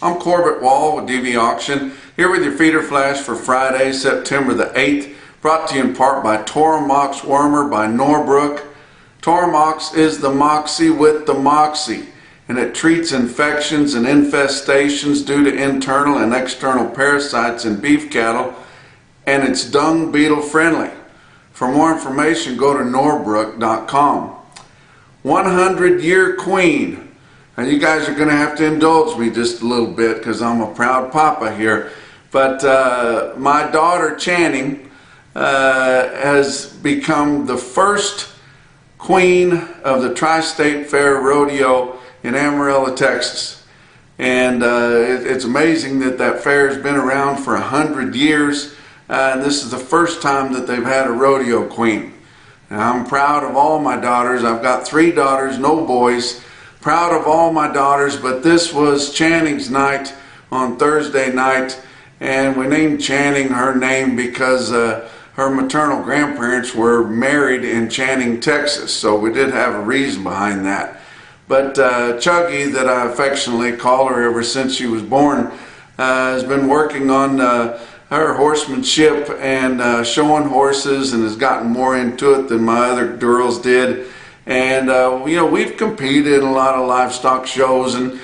I'm Corbett Wall with DVAuction, here with your feeder flash for Friday, September the 8th, brought to you in part by Toromox Wormer by Norbrook. Toromox is the moxie with the moxie, and it treats infections and infestations due to internal and external parasites in beef cattle, and it's dung beetle friendly. For more information, go to norbrook.com. 100-year queen. Now you guys are going to have to indulge me just a little bit because I'm a proud papa here. But my daughter Channing has become the first queen of the Tri-State Fair Rodeo in Amarillo, Texas. And it's amazing that that fair has been around for 100 years. And this is the first time that they've had a rodeo queen. Now, I'm proud of all my daughters. I've got 3 daughters, no boys. Proud of all my daughters, but this was Channing's night on Thursday night, and we named Channing her name because her maternal grandparents were married in Channing, Texas, so we did have a reason behind that. But Chuggy, that I affectionately call her ever since she was born, has been working on her horsemanship and showing horses, and has gotten more into it than my other girls did. And you know, we've competed in a lot of livestock shows and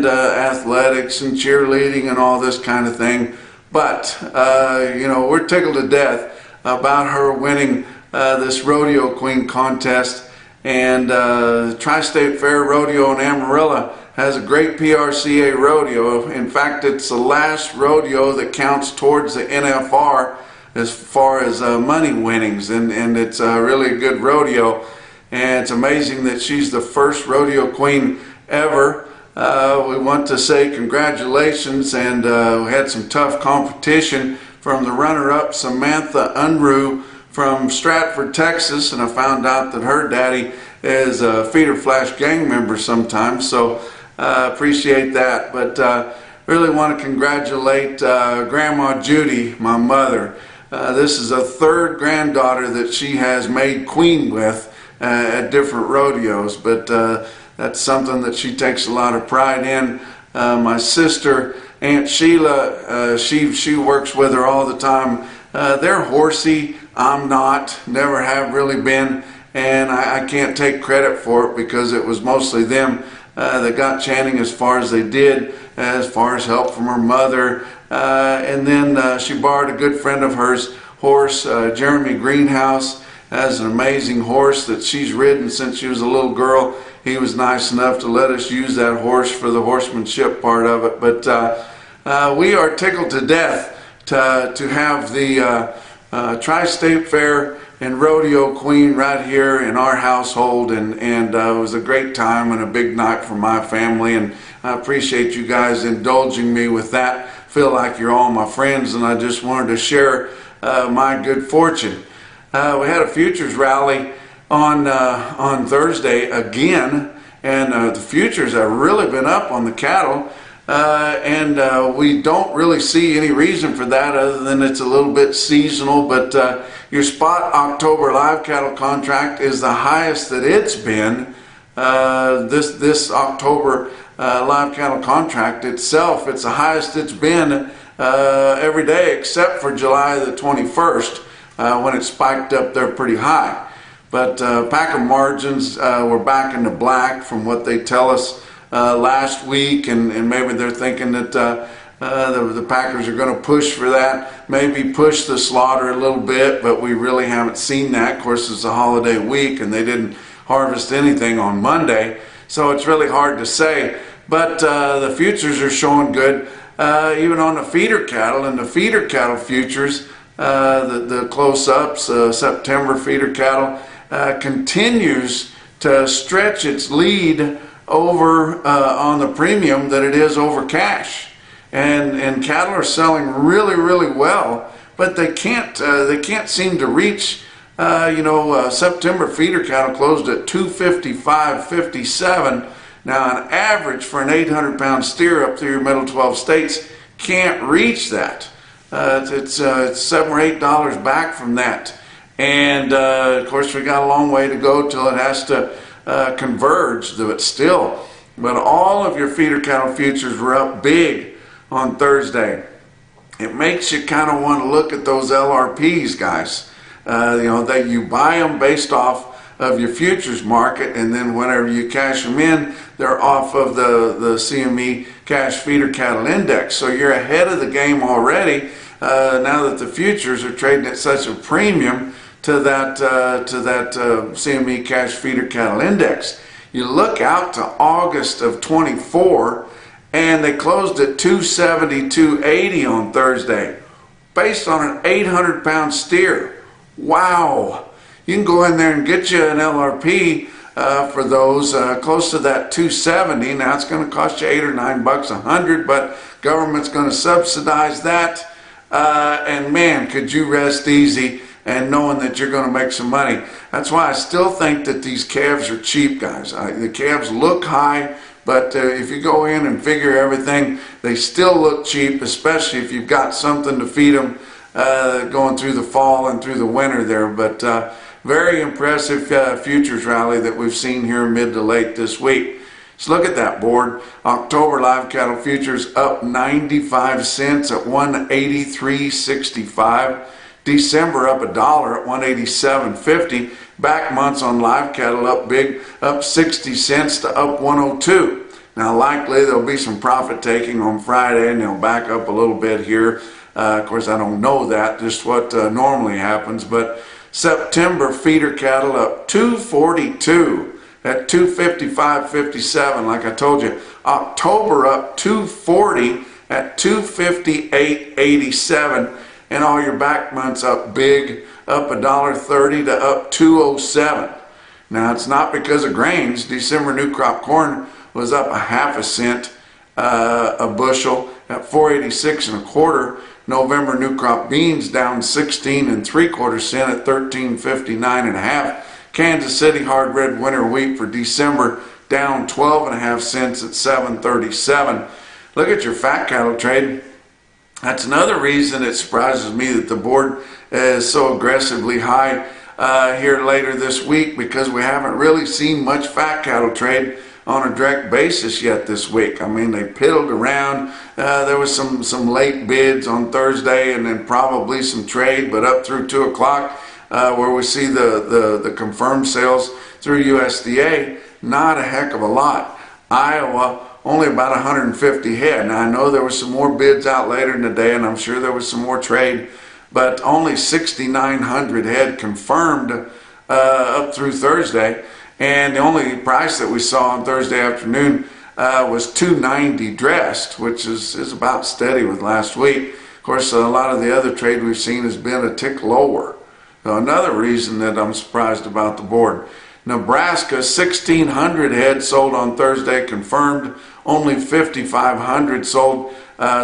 athletics and cheerleading and all this kind of thing. But you know, we're tickled to death about her winning this Rodeo Queen contest. And Tri-State Fair Rodeo in Amarillo has a great PRCA rodeo. In fact, it's the last rodeo that counts towards the NFR as far as money winnings, and it's really a good rodeo. And it's amazing that she's the first rodeo queen ever. We want to say congratulations, and we had some tough competition from the runner-up, Samantha Unruh from Stratford, Texas, and I found out that her daddy is a Feeder Flash gang member sometimes, so appreciate that. But really want to congratulate Grandma Judy, my mother. This is a 3rd granddaughter that she has made queen with at different rodeos, but that's something that she takes a lot of pride in. My sister, Aunt Sheila, she works with her all the time. They're horsey. I'm not, never have really been, and I can't take credit for it because it was mostly them that got Channing as far as they did, as far as help from her mother. And then she borrowed a good friend of hers horse, Jeremy Greenhouse. Has an amazing horse that she's ridden since she was a little girl. He was nice enough to let us use that horse for the horsemanship part of it. But we are tickled to death to have the Tri-State Fair and Rodeo Queen right here in our household, and it was a great time and a big night for my family, and I appreciate you guys indulging me with that. Feel like you're all my friends, and I just wanted to share my good fortune. We had a futures rally on Thursday again, and the futures have really been up on the cattle, and we don't really see any reason for that other than it's a little bit seasonal. But your spot October live cattle contract is the highest that it's been. This October live cattle contract itself, it's the highest it's been every day except for July the 21st. When it spiked up there pretty high. But packer margins were back in the black from what they tell us last week, and maybe they're thinking that the packers are going to push for that, maybe push the slaughter a little bit, but we really haven't seen that. Of course, it's a holiday week and they didn't harvest anything on Monday, so it's really hard to say. But the futures are showing good, even on the feeder cattle, and the feeder cattle futures, the close-ups, September feeder cattle, continues to stretch its lead over on the premium that it is over cash, and cattle are selling really, really well, but they can't seem to reach. September feeder cattle closed at 255.57. Now, an average for an 800-pound steer up through your middle 12 states can't reach that. It's $7 or $8 back from that, and of course we got a long way to go till it has to converge. But still, But all of your feeder cattle futures were up big on Thursday. It makes you kind of want to look at those LRPs, guys. That you buy them based off of your futures market, and then whenever you cash them in, they're off of the CME cash feeder cattle index. So you're ahead of the game already now that the futures are trading at such a premium to that CME cash feeder cattle index. You look out to August of 24, and they closed at 270, 280 on Thursday, based on an 800-pound steer. Wow! You can go in there and get you an LRP for those close to that 270. Now it's going to cost you $8 or $9 a hundred, but government's going to subsidize that. And man, could you rest easy and knowing that you're going to make some money. That's why I still think that these calves are cheap, guys. The calves look high, but if you go in and figure everything, they still look cheap, especially if you've got something to feed them going through the fall and through the winter there. But very impressive futures rally that we've seen here mid to late this week. So look at that board. October live cattle futures up 95 cents at 183.65. December up $1 at 187.50. Back months on live cattle up big, up 60 cents to up 102. Now likely there'll be some profit taking on Friday and they'll back up a little bit here. Of course I don't know that, just what normally happens, but September feeder cattle up 242 at 255.57 like I told you. October up 240 at 258.87. And all your back months up big, up $1.30 to up 207. Now it's not because of grains. December new crop corn was up a half a cent a bushel at 4.86 1/4. November new crop beans down 16 3/4 cents at 13.59 1/2. Kansas City hard red winter wheat for December down 12.5 cents at 7.37. Look at your fat cattle trade. That's another reason it surprises me that the board is so aggressively high here later this week, because we haven't really seen much fat cattle trade on a direct basis yet this week. I mean, they piddled around. There was some late bids on Thursday and then probably some trade, but up through 2 o'clock where we see the confirmed sales through USDA, not a heck of a lot. Iowa, only about 150 head. Now I know there was some more bids out later in the day and I'm sure there was some more trade, but only 6,900 head confirmed up through Thursday. And the only price that we saw on Thursday afternoon was $290 dressed, which is about steady with last week. Of course, a lot of the other trade we've seen has been a tick lower. So another reason that I'm surprised about the board. Nebraska, 1,600 head sold on Thursday, confirmed. Only 5,500 sold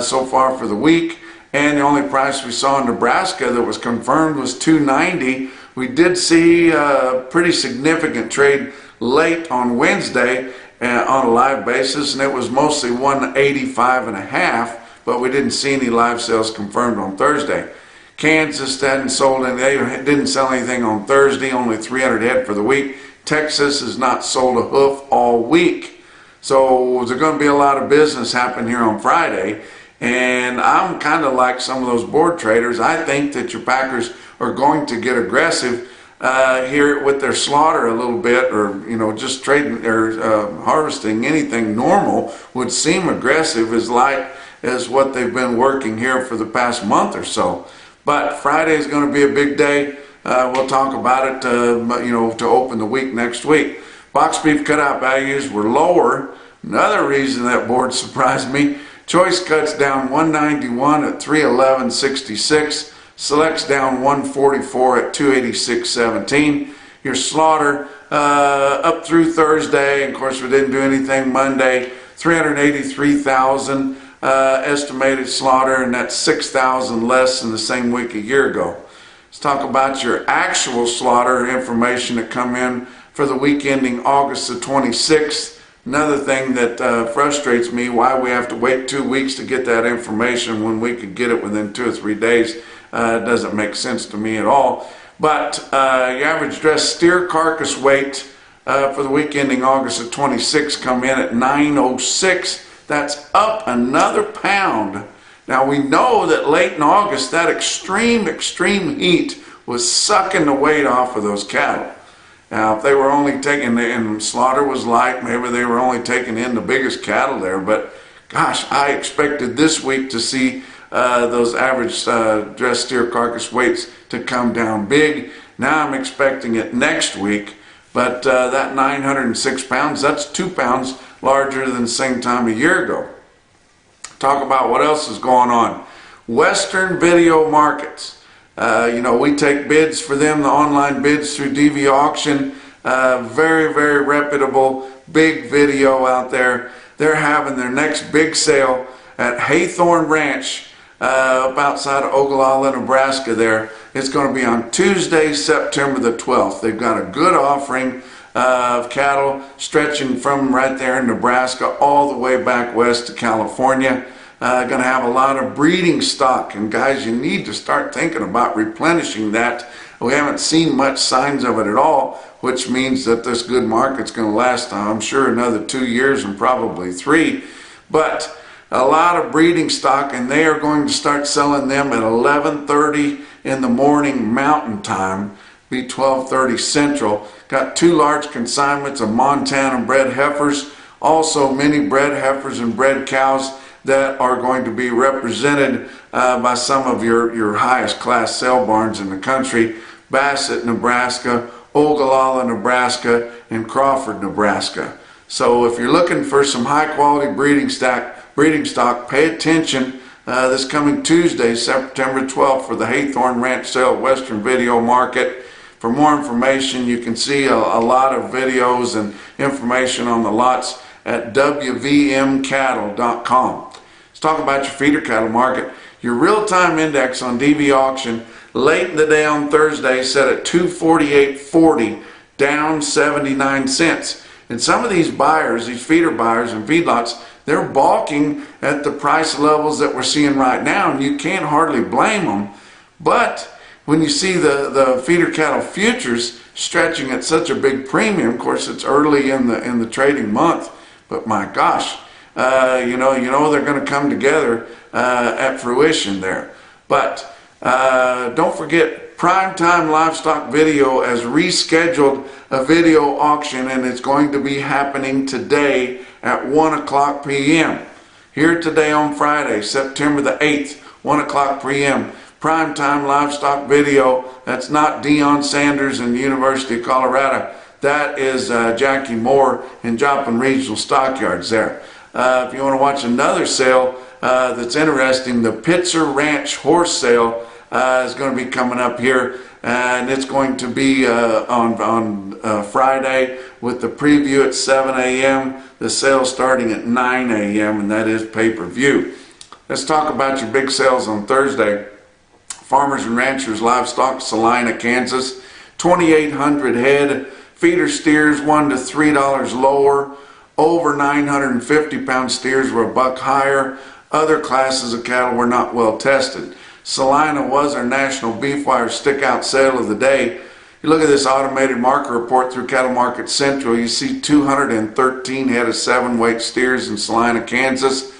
so far for the week. And the only price we saw in Nebraska that was confirmed was $290. We did see a pretty significant trade late on Wednesday on a live basis, and it was mostly 185 1/2, but we didn't see any live sales confirmed on Thursday. Kansas hadn't sold any, they didn't sell anything on Thursday, only 300 head for the week. Texas has not sold a hoof all week. So there's going to be a lot of business happen here on Friday. And I'm kind of like some of those board traders. I think that your packers are going to get aggressive here with their slaughter a little bit, or just trading or harvesting anything normal would seem aggressive as light as what they've been working here for the past month or so. But Friday is going to be a big day. We'll talk about it, to open the week next week. Box beef cutout values were lower. Another reason that board surprised me. Choice cuts down 191 at 311.66. Selects down 144 at 286.17. Your slaughter up through Thursday, and of course we didn't do anything Monday. 383,000 estimated slaughter, and that's 6,000 less than the same week a year ago. Let's talk about your actual slaughter information that come in for the week ending August the 26th. Another thing that frustrates me, why we have to wait 2 weeks to get that information when we could get it within 2 or 3 days. It doesn't make sense to me at all. But your average dressed steer carcass weight for the week ending August the 26th come in at 906. That's up another pound. Now we know that late in August that extreme heat was sucking the weight off of those cattle. Now if they were only taking, and slaughter was light, maybe they were only taking in the biggest cattle there, but gosh, I expected this week to see those average dressed steer carcass weights to come down big. Now I'm expecting it next week, but that 906 pounds, that's 2 pounds larger than the same time a year ago. Talk about what else is going on. Western video markets. You know, we take bids for them, the online bids through DVAuction. Very, very reputable, big video out there. They're having their next big sale at Haythorne Ranch up outside of Ogallala, Nebraska there. It's going to be on Tuesday, September the 12th. They've got a good offering of cattle stretching from right there in Nebraska all the way back west to California. Going to have a lot of breeding stock, and guys, you need to start thinking about replenishing that. We haven't seen much signs of it at all, which means that this good market's going to last, I'm sure, another 2 years and probably 3. But a lot of breeding stock, and they are going to start selling them at 11:30 in the morning Mountain Time, be 12:30 Central. Got 2 large consignments of Montana bred heifers, also many bred heifers and bred cows that are going to be represented by some of your highest class sale barns in the country: Bassett, Nebraska, Ogallala, Nebraska, and Crawford, Nebraska. So if you're looking for some high quality breeding stock, pay attention this coming Tuesday, September 12th, for the Haythorne Ranch sale at Western Video Market. For more information, you can see a lot of videos and information on the lots at wvmcattle.com. Let's talk about your feeder cattle market. Your real-time index on DVAuction late in the day on Thursday set at 248.40, down 79 cents. And some of these buyers, these feeder buyers and feedlots, they're balking at the price levels that we're seeing right now, and you can't hardly blame them. But when you see the feeder cattle futures stretching at such a big premium, of course it's early in the trading month, but my gosh, you know they're going to come together at fruition there. But don't forget, Primetime Livestock Video has rescheduled a video auction, and it's going to be happening today at 1:00 p.m. Here today on Friday, September the 8th, 1:00 p.m. Primetime Livestock Video. That's not Deion Sanders and the University of Colorado. That is Jackie Moore in Joplin Regional Stockyards there. If you want to watch another sale that's interesting, the Pitzer Ranch Horse Sale is going to be coming up here, and it's going to be on Friday with the preview at 7 a.m., the sale starting at 9 a.m., and that is pay-per-view. Let's talk about your big sales on Thursday. Farmers and Ranchers Livestock, Salina, Kansas, 2,800 head. Feeder steers $1 to $3 lower. Over 950-pound steers were $1 higher. Other classes of cattle were not well tested. Salina was our NationalBeefWire stick-out sale of the day. You look at this automated marker report through Cattle Market Central, you see 213 head of 7-weight steers in Salina, Kansas.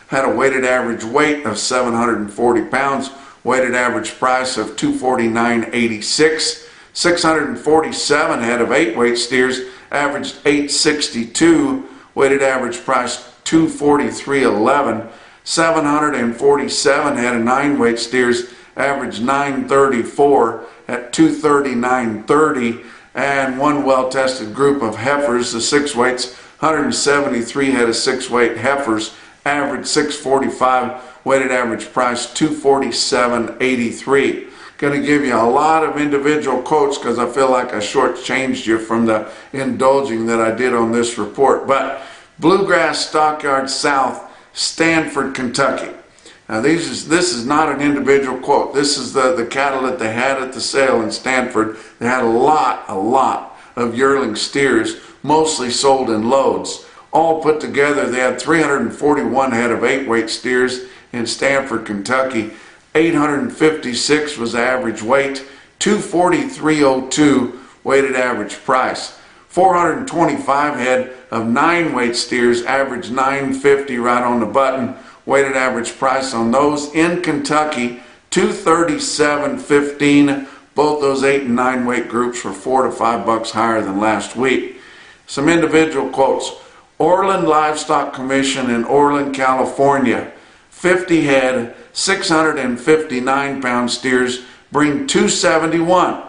Had a weighted average weight of 740 pounds, weighted average price of $249.86. 647 head of 8-weight steers averaged $862, weighted average price $243.11. 747 head of 9-weight steers averaged $934 at $239.30, and one well-tested group of heifers, the 6-weights, 173 head of 6-weight heifers averaged $645, weighted average price $247.83. Going to give you a lot of individual quotes because I feel like I shortchanged you from the indulging that I did on this report. But Bluegrass Stockyard South, Stanford, Kentucky. Now this is not an individual quote. This is the cattle that they had at the sale in Stanford. They had a lot of yearling steers, mostly sold in loads. All put together, they had 341 head of 8-weight steers in Stanford, Kentucky. 856 was the average weight, $243.02 weighted average price. 425 head of 9-weight steers, average $9.50 right on the button. Weighted average price on those in Kentucky, $237.15. Both those 8 and 9 weight groups were $4 to $5 higher than last week. Some individual quotes. Orland Livestock Commission in Orland, California. 50 head, 659-pound steers bring $271.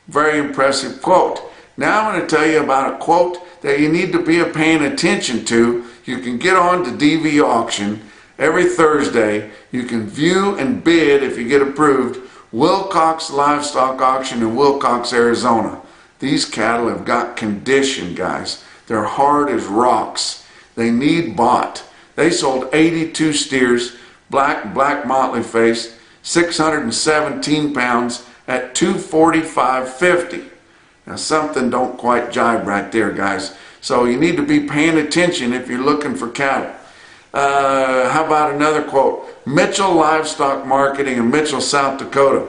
Very impressive quote. Now I'm going to tell you about a quote that you need to be paying attention to. You can get on to DVAuction every Thursday. You can view and bid, if you get approved, Wilcox Livestock Auction in Wilcox, Arizona. These cattle have got condition, guys. They're hard as rocks. They need bought. They sold 82 steers, black motley faced, 617 pounds at $245.50. Now something don't quite jibe right there, guys. So you need to be paying attention if you're looking for cattle. How about another quote? Mitchell Livestock Marketing in Mitchell, South Dakota.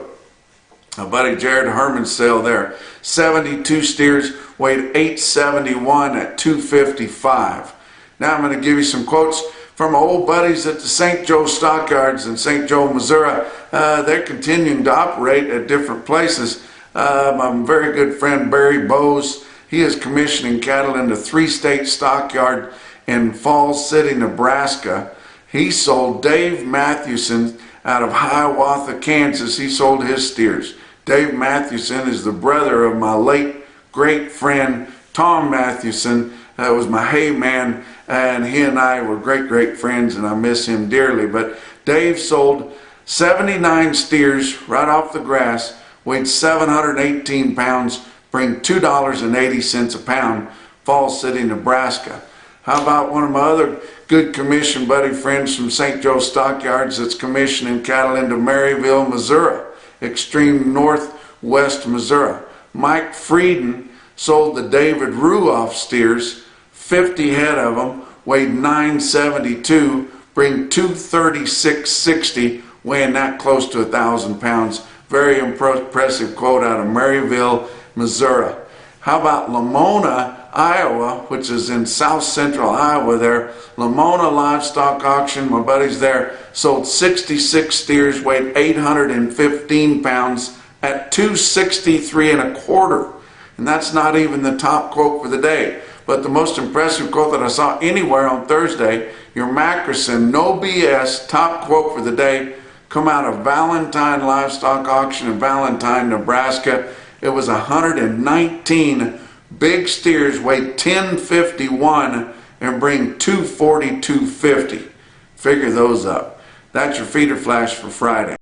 My buddy Jared Herman's sale there. 72 steers, weighed 871 at $255. Now I'm going to give you some quotes from my old buddies at the St. Joe Stockyards in St. Joe, Missouri. They're continuing to operate at different places. My very good friend Barry Bowes, he is commissioning cattle in the 3-state stockyard in Falls City, Nebraska. He sold Dave Mathewson out of Hiawatha, Kansas. He sold his steers. Dave Mathewson is the brother of my late great friend Tom Mathewson. That was my hay man, and he and I were great friends, and I miss him dearly. But Dave sold 79 steers right off the grass, weighed 718 pounds, bring $2.80 a pound, Falls City, Nebraska. How about one of my other good commission buddy friends from St. Joe Stockyards that's commissioning cattle into Maryville, Missouri, extreme northwest Missouri. Mike Frieden sold the David Ruoff steers, 50 head of them, weighed 972, bring $236.60, weighing that close to 1,000 pounds. Very impressive quote out of Maryville, Missouri. How about Lamona, Iowa, which is in south central Iowa there. Lamona Livestock Auction, my buddies there, sold 66 steers, weighed 815 pounds at $263.25. And that's not even the top quote for the day. But the most impressive quote that I saw anywhere on Thursday, your Mackerson, no BS, top quote for the day, come out of Valentine Livestock Auction in Valentine, Nebraska. It was 119 big steers, weighed 1051 and bring $242.50. Figure those up. That's your feeder flash for Friday.